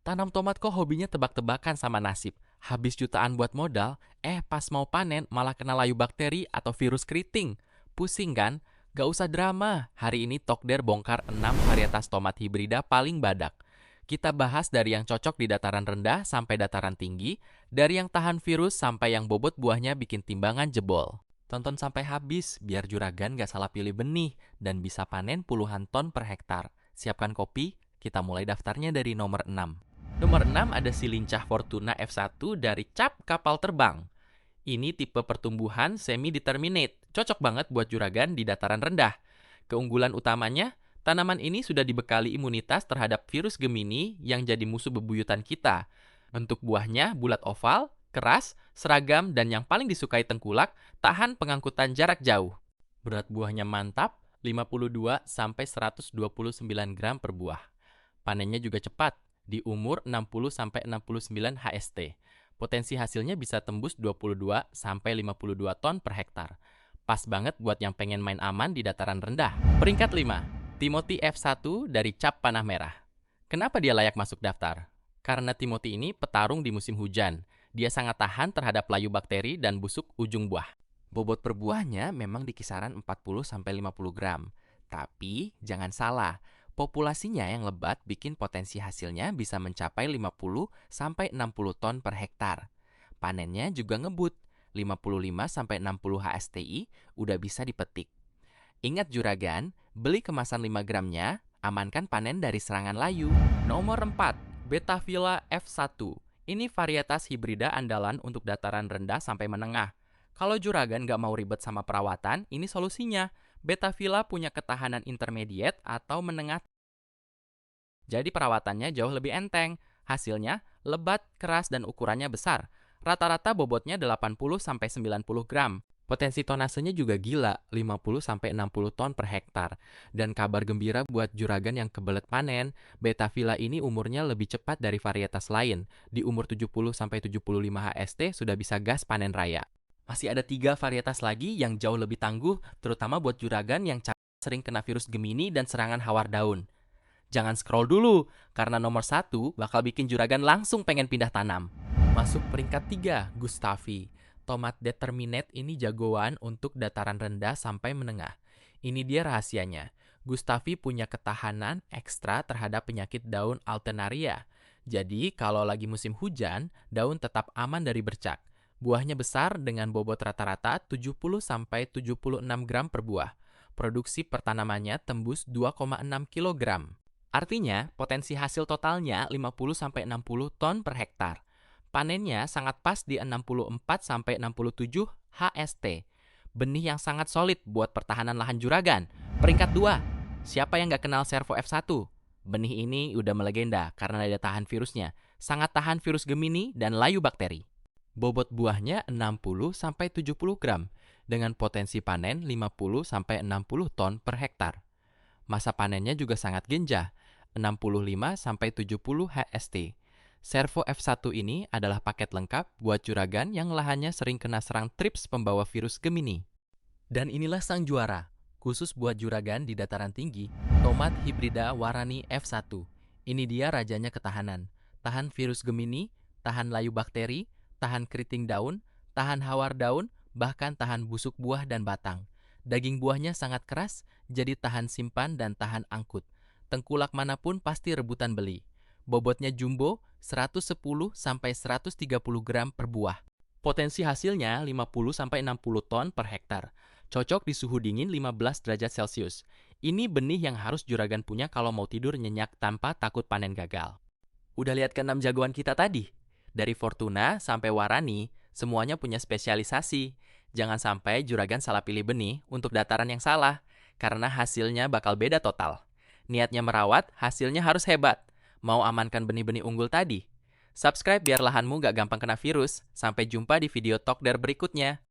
Tanam tomat kok hobinya tebak-tebakan sama nasib. Habis jutaan buat modal, pas mau panen malah kena layu bakteri atau virus keriting. Pusing kan? Gak usah drama, hari ini Tokder bongkar 6 varietas tomat hibrida paling badak. Kita bahas dari yang cocok di dataran rendah sampai dataran tinggi, dari yang tahan virus sampai yang bobot buahnya bikin timbangan jebol. Tonton sampai habis biar juragan gak salah pilih benih dan bisa panen puluhan ton per hektar. Siapkan kopi, kita mulai daftarnya dari nomor 6. Nomor 6 ada si lincah Fortuna F1 dari Cap Kapal Terbang. Ini tipe pertumbuhan semi-determinate, cocok banget buat juragan di dataran rendah. Keunggulan utamanya, tanaman ini sudah dibekali imunitas terhadap virus Gemini yang jadi musuh bebuyutan kita. Bentuk buahnya bulat oval, keras, seragam, dan yang paling disukai tengkulak, tahan pengangkutan jarak jauh. Berat buahnya mantap, 52-129 gram per buah. Panennya juga cepat, di umur 60-69 HST. Potensi hasilnya bisa tembus 22-52 ton per hektar. Pas banget buat yang pengen main aman di dataran rendah. Peringkat 5, Timothy F1 dari Cap Panah Merah. Kenapa dia layak masuk daftar? Karena Timothy ini petarung di musim hujan. Dia sangat tahan terhadap layu bakteri dan busuk ujung buah. Bobot per buahnya memang di kisaran 40-50 gram. Tapi jangan salah, populasinya yang lebat bikin potensi hasilnya bisa mencapai 50-60 ton per hektar. Panennya juga ngebut, 55-60 HSTI udah bisa dipetik. Ingat juragan, beli kemasan 5 gramnya, amankan panen dari serangan layu. Nomor 4, Betavilla F1. Ini varietas hibrida andalan untuk dataran rendah sampai menengah. Kalau juragan nggak mau ribet sama perawatan, ini solusinya. Betavilla punya ketahanan intermediate atau menengah. Jadi perawatannya jauh lebih enteng. Hasilnya lebat, keras, dan ukurannya besar. Rata-rata bobotnya 80-90 gram. Potensi tonasenya juga gila, 50-60 ton per hektar. Dan kabar gembira buat juragan yang kebelet panen, Betavilla ini umurnya lebih cepat dari varietas lain. Di umur 70-75 HST sudah bisa gas panen raya. Masih ada 3 varietas lagi yang jauh lebih tangguh, terutama buat juragan yang sering kena virus Gemini dan serangan hawar daun. Jangan scroll dulu, karena nomor 1 bakal bikin juragan langsung pengen pindah tanam. Masuk peringkat 3, Gustavi. Tomat determinate ini jagoan untuk dataran rendah sampai menengah. Ini dia rahasianya. Gustavi punya ketahanan ekstra terhadap penyakit daun Alternaria. Jadi, kalau lagi musim hujan, daun tetap aman dari bercak. Buahnya besar dengan bobot rata-rata 70-76 gram per buah. Produksi pertanamannya tembus 2,6 kg. Artinya, potensi hasil totalnya 50-60 ton per hektar. Panennya sangat pas di 64-67 HST. Benih yang sangat solid buat pertahanan lahan juragan. Peringkat 2, siapa yang nggak kenal Servo F1? Benih ini udah melegenda karena daya tahan virusnya. Sangat tahan virus Gemini dan layu bakteri. Bobot buahnya 60-70 gram dengan potensi panen 50-60 ton per hektar. Masa panennya juga sangat genjah, 65-70 HST. Servo F1 ini adalah paket lengkap buat juragan yang lahannya sering kena serang trips pembawa virus Gemini. Dan inilah sang juara, khusus buat juragan di dataran tinggi, tomat hibrida Warani F1. Ini dia rajanya ketahanan. Tahan virus Gemini, tahan layu bakteri, tahan keriting daun, tahan hawar daun, bahkan tahan busuk buah dan batang. Daging buahnya sangat keras, jadi tahan simpan dan tahan angkut. Tengkulak manapun pasti rebutan beli. Bobotnya jumbo, 110-130 gram per buah. Potensi hasilnya 50-60 ton per hektar. Cocok di suhu dingin 15 derajat Celcius. Ini benih yang harus juragan punya kalau mau tidur nyenyak tanpa takut panen gagal. Udah lihat ke 6 jagoan kita tadi? Dari Fortuna sampai Warani, semuanya punya spesialisasi. Jangan sampai juragan salah pilih benih untuk dataran yang salah, karena hasilnya bakal beda total. Niatnya merawat, hasilnya harus hebat. Mau amankan benih-benih unggul tadi? Subscribe biar lahanmu gak gampang kena virus. Sampai jumpa di video Tokder berikutnya.